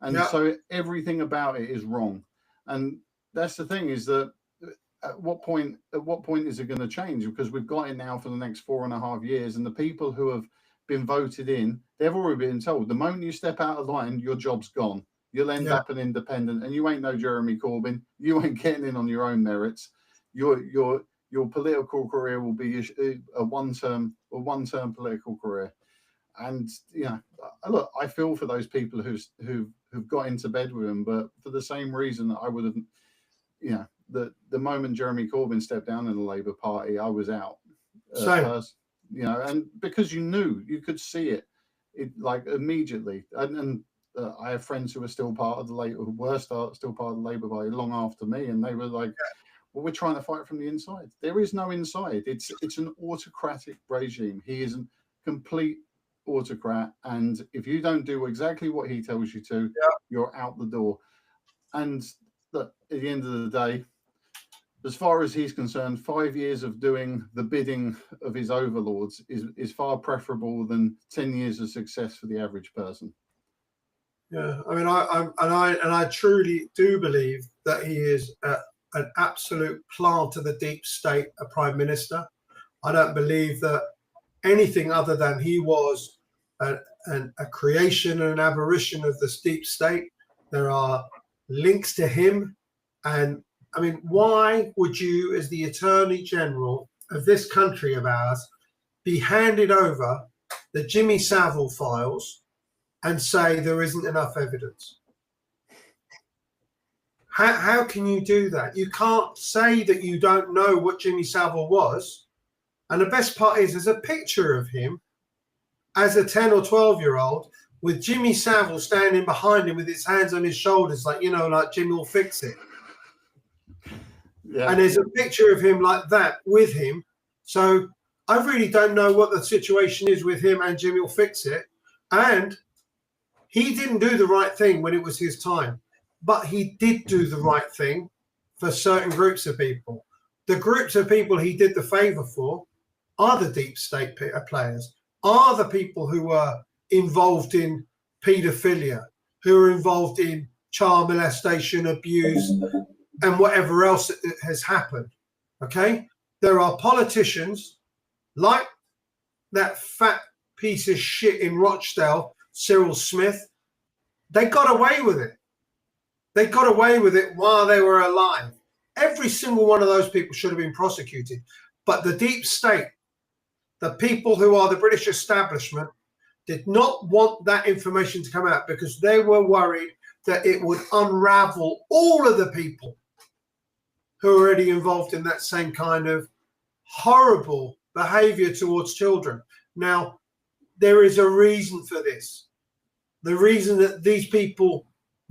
And so everything about it is wrong. And that's the thing, is that at what point is it going to change? Because we've got it now for the next 4.5 years, and the people who have been voted in, they've already been told the moment you step out of line, your job's gone. You'll end up an independent, and you ain't no Jeremy Corbyn. You ain't getting in on your own merits. Your political career will be a one-term political career. And look, I feel for those people who've got into bed with him, but for the same reason that I would have, the moment Jeremy Corbyn stepped down in the Labour Party, I was out. And because you could see it like immediately, and I have friends who are still part of the still part of the Labour Party long after me, and they were like, well, we're trying to fight from the inside. There is no inside. It's an autocratic regime. He is a complete autocrat, and if you don't do exactly what he tells you to, you're out the door. And look, at the end of the day, as far as he's concerned, 5 years of doing the bidding of his overlords is far preferable than 10 years of success for the average person. Yeah, I mean, I truly do believe that he is an absolute plant of the deep state, a prime minister. I don't believe that anything other than he was a creation and an aberration of this deep state. There are links to him. And I mean, why would you, as the Attorney General of this country of ours, be handed over the Jimmy Savile files and say there isn't enough evidence? How can you do that? You can't say that you don't know what Jimmy Savile was. And the best part is there's a picture of him as a 10 or 12-year-old with Jimmy Savile standing behind him with his hands on his shoulders, like Jimmy will fix it. Yeah. And there's a picture of him like that with him. So I really don't know what the situation is with him and Jimmy will fix it. And he didn't do the right thing when it was his time, but he did do the right thing for certain groups of people. The groups of people he did the favor for are the deep state players, are the people who are involved in paedophilia, who are involved in child molestation, abuse, and whatever else has happened. Okay? There are politicians like that fat piece of shit in Rochdale, Cyril Smith. They got away with it. They got away with it while they were alive. Every single one of those people should have been prosecuted. But the deep state, the people who are the British establishment, did not want that information to come out because they were worried that it would unravel all of the people who are already involved in that same kind of horrible behavior towards children. Now, there is a reason for this. The reason that these people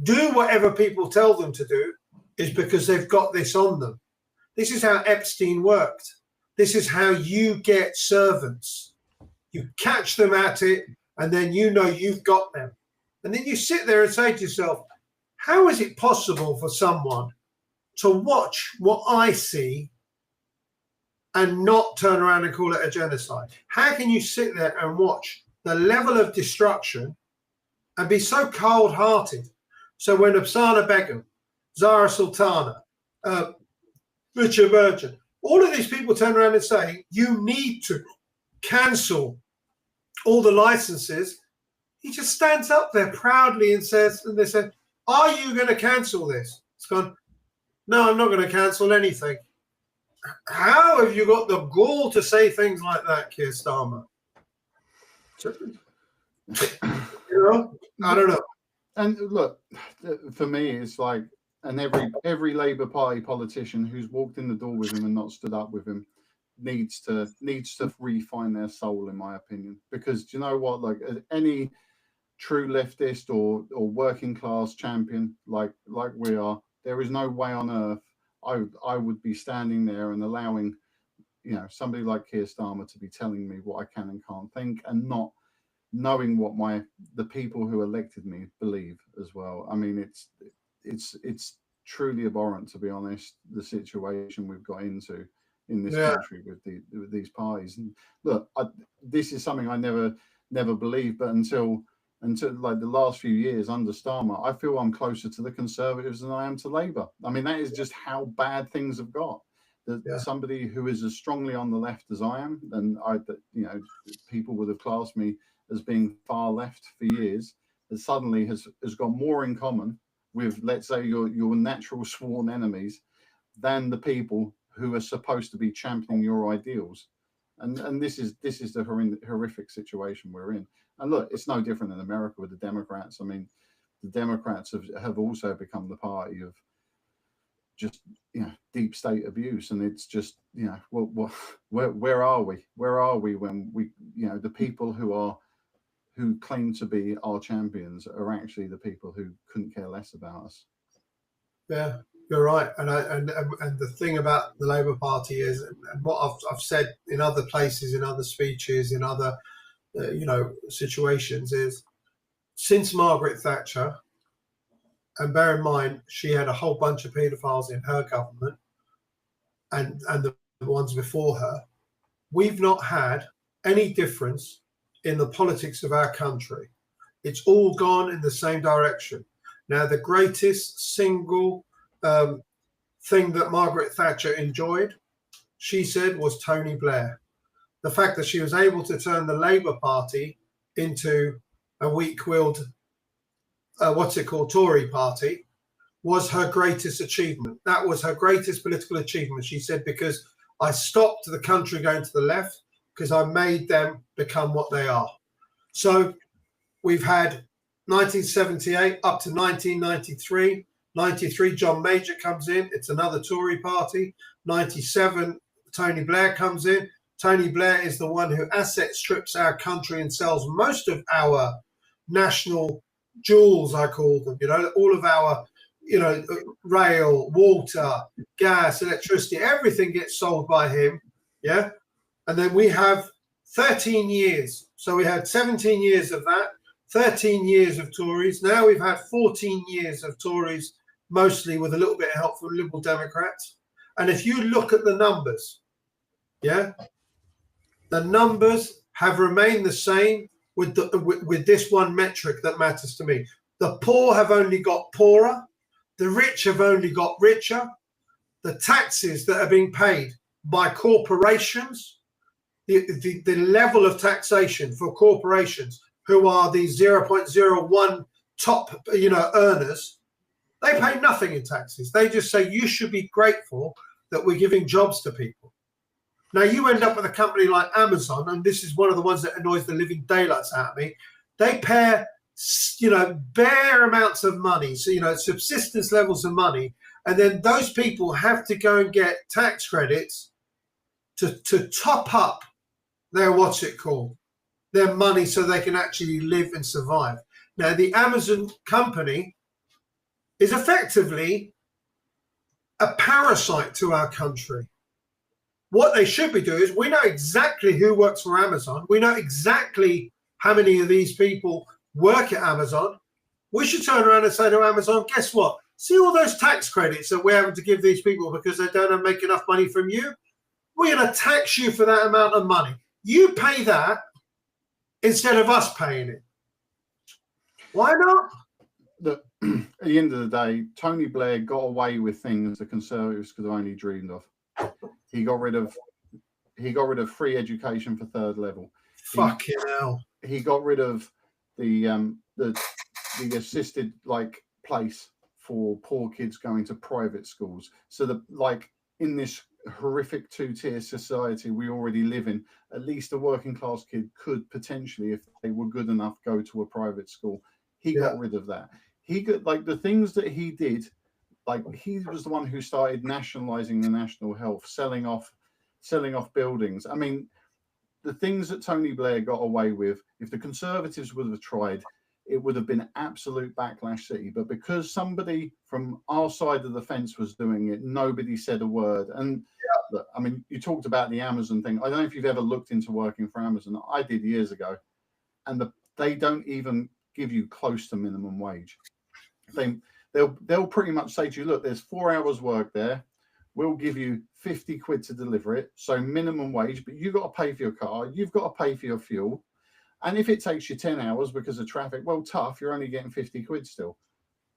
do whatever people tell them to do is because they've got this on them. This is how Epstein worked. This is how you get servants. You catch them at it, and then you know you've got them. And then you sit there and say to yourself, how is it possible for someone to watch what I see and not turn around and call it a genocide? How can you sit there and watch the level of destruction and be so cold-hearted? So when Afsana Begum, Zara Sultana, Richard Virgin, all of these people turn around and say, you need to cancel all the licenses, he just stands up there proudly and says, and they said, are you going to cancel this? It's gone, no, I'm not going to cancel anything. How have you got the gall to say things like that, Keir Starmer? I don't know. And look, for me, it's like, and every Labour Party politician who's walked in the door with him and not stood up with him needs to refine their soul, in my opinion. Because do you know what? Like any true leftist or working class champion like we are, there is no way on earth I would be standing there and allowing, somebody like Keir Starmer to be telling me what I can and can't think, and not knowing what the people who elected me believe as well. I mean, it's truly abhorrent, to be honest, the situation we've got into in this country with these parties. And look, this is something I never believed, but until like the last few years under Starmer, I feel I'm closer to the Conservatives than I am to Labour. I mean, that is just how bad things have got. Somebody who is as strongly on the left as I am, and people would have classed me as being far left for years, that suddenly has got more in common with, let's say, your natural sworn enemies than the people who are supposed to be championing your ideals. And this is the horrific situation we're in. And look, it's no different in America with the Democrats. I mean, the Democrats have also become the party of just deep state abuse, and it's just where are we? Where are we when we the people who claim to be our champions are actually the people who couldn't care less about us? Yeah, you're right. And the thing about the Labour Party is, and what I've said in other places, in other speeches, in other situations, is since Margaret Thatcher, and bear in mind she had a whole bunch of paedophiles in her government, and the ones before her, we've not had any difference in the politics of our country. It's all gone in the same direction. Now, the greatest single thing that Margaret Thatcher enjoyed, she said, was Tony Blair. The fact that she was able to turn the Labour Party into a weak-willed, Tory party, was her greatest achievement. That was her greatest political achievement, she said, because I stopped the country going to the left, because I made them become what they are. So we've had 1978 up to 1993. 93, John Major comes in. It's another Tory party. 97, Tony Blair comes in. Tony Blair is the one who asset strips our country and sells most of our national jewels, I call them, all of our, rail, water, gas, electricity, everything gets sold by him. Yeah. And then we have 13 years. So we had 17 years of that, 13 years of Tories. Now we've had 14 years of Tories, mostly with a little bit of help from Liberal Democrats. And if you look at the numbers, the numbers have remained the same with this one metric that matters to me. The poor have only got poorer. The rich have only got richer. The taxes that are being paid by corporations, the level of taxation for corporations who are the 0.01 top, earners, they pay nothing in taxes. They just say you should be grateful that we're giving jobs to people. Now you end up with a company like Amazon, and this is one of the ones that annoys the living daylights out of me. They pay, bare amounts of money, so subsistence levels of money, and then those people have to go and get tax credits to top up their their money so they can actually live and survive. Now the Amazon company is effectively a parasite to our country. What they should be doing is, we know exactly who works for Amazon. We know exactly how many of these people work at Amazon. We should turn around and say to Amazon, guess what? See all those tax credits that we're having to give these people because they don't make enough money from you? We're going to tax you for that amount of money. You pay that instead of us paying it. Why not? Look, at the end of the day, Tony Blair got away with things the Conservatives could have only dreamed of. He got rid of free education for third level. Fucking hell. He got rid of the assisted place for poor kids going to private schools. So that in this horrific two-tier society we already live in, at least a working class kid could potentially, if they were good enough, go to a private school. He got rid of that. He got the things that he did. He was the one who started nationalizing the national health, selling off buildings. I mean, the things that Tony Blair got away with, if the Conservatives would have tried, it would have been absolute backlash city. But because somebody from our side of the fence was doing it, nobody said a word. And look, I mean, you talked about the Amazon thing. I don't know if you've ever looked into working for Amazon. I did years ago. And they don't even give you close to minimum wage. They'll pretty much say to you, look, there's 4 hours work there. We'll give you 50 quid to deliver it. So minimum wage, but you've got to pay for your car. You've got to pay for your fuel. And if it takes you 10 hours because of traffic, well, tough, you're only getting 50 quid still.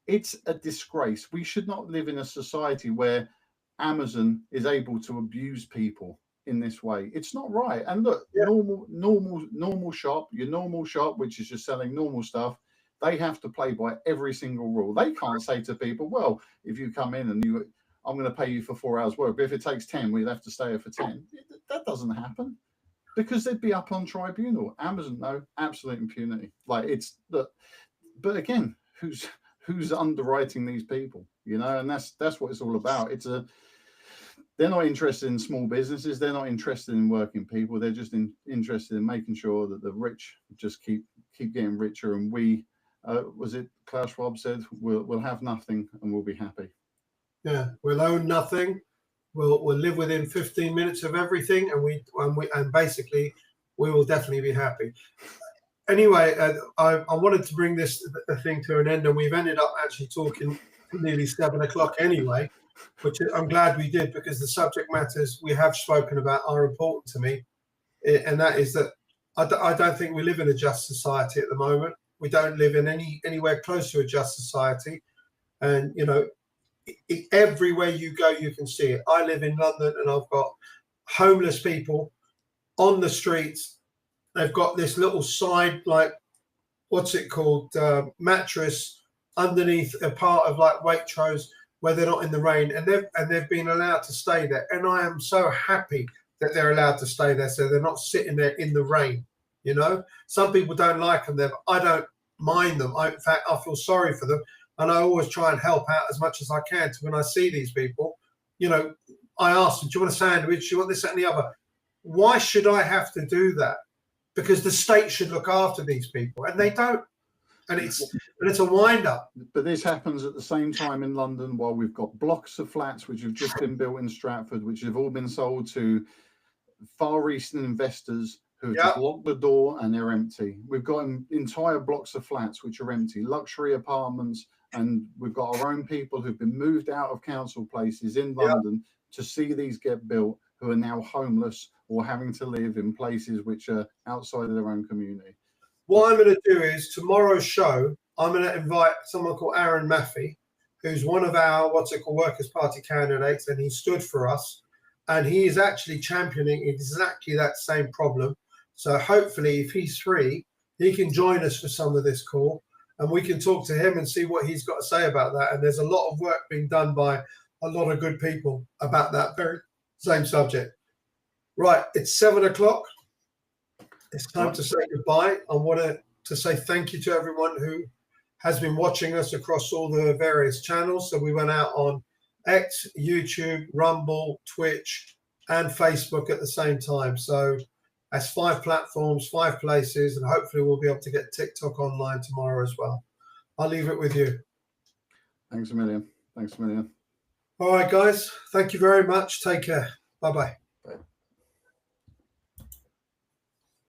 It's a disgrace. We should not live in a society where Amazon is able to abuse people in this way. It's not right. And look, normal shop, your normal shop, which is just selling normal stuff, they have to play by every single rule. They can't say to people, well, if you come in and I'm going to pay you for 4 hours work, but if it takes 10, we'd have to stay here for 10. That doesn't happen because they'd be up on tribunal. Amazon, no, absolute impunity. But again, who's underwriting these people, and that's what it's all about. They're not interested in small businesses. They're not interested in working people. They're just interested in making sure that the rich just keep getting richer. And we, was it Klaus Schwab said, we'll have nothing and we'll be happy. Yeah, we'll own nothing. We'll live within 15 minutes of everything, and basically we will definitely be happy. Anyway, I wanted to bring this thing to an end, and we've ended up actually talking nearly 7 o'clock anyway, which I'm glad we did, because the subject matters we have spoken about are important to me, and that is that I don't think we live in a just society at the moment. We don't live in anywhere close to a just society, and everywhere you go you can see it. I live in London and I've got homeless people on the streets. They've got this little side, what's it called, mattress underneath a part of Waitrose where they're not in the rain, and they've been allowed to stay there. And I am so happy that they're allowed to stay there, so they're not sitting there in the rain. Some people don't like them there, but I don't mind them. In fact, I feel sorry for them, and I always try and help out as much as I can. So when I see these people, I ask them, do you want a sandwich? Do you want this, that, and the other? Why should I have to do that? Because the state should look after these people, and they don't. And it's a wind-up. But this happens at the same time in London, while we've got blocks of flats which have just been built in Stratford, which have all been sold to Far Eastern investors who have just locked the door and they're empty. We've got entire blocks of flats which are empty, luxury apartments, and we've got our own people who've been moved out of council places in London to see these get built, who are now homeless or having to live in places which are outside of their own community. What I'm going to do is, tomorrow's show, I'm going to invite someone called Aaron Maffey, who's one of our Workers' Party candidates, and he stood for us. and he is actually championing exactly that same problem. So hopefully, if he's free, he can join us for some of this call, and we can talk to him and see what he's got to say about that. And there's a lot of work being done by a lot of good people about that very same subject. Right, it's 7 o'clock. It's time to say goodbye. I want to say thank you to everyone who has been watching us across all the various channels. So we went out on X, YouTube, Rumble, Twitch, and Facebook at the same time. So that's 5 platforms, 5 places, and hopefully we'll be able to get TikTok online tomorrow as well. I'll leave it with you. Thanks a million. Thanks a million. All right, guys. Thank you very much. Take care. Bye-bye.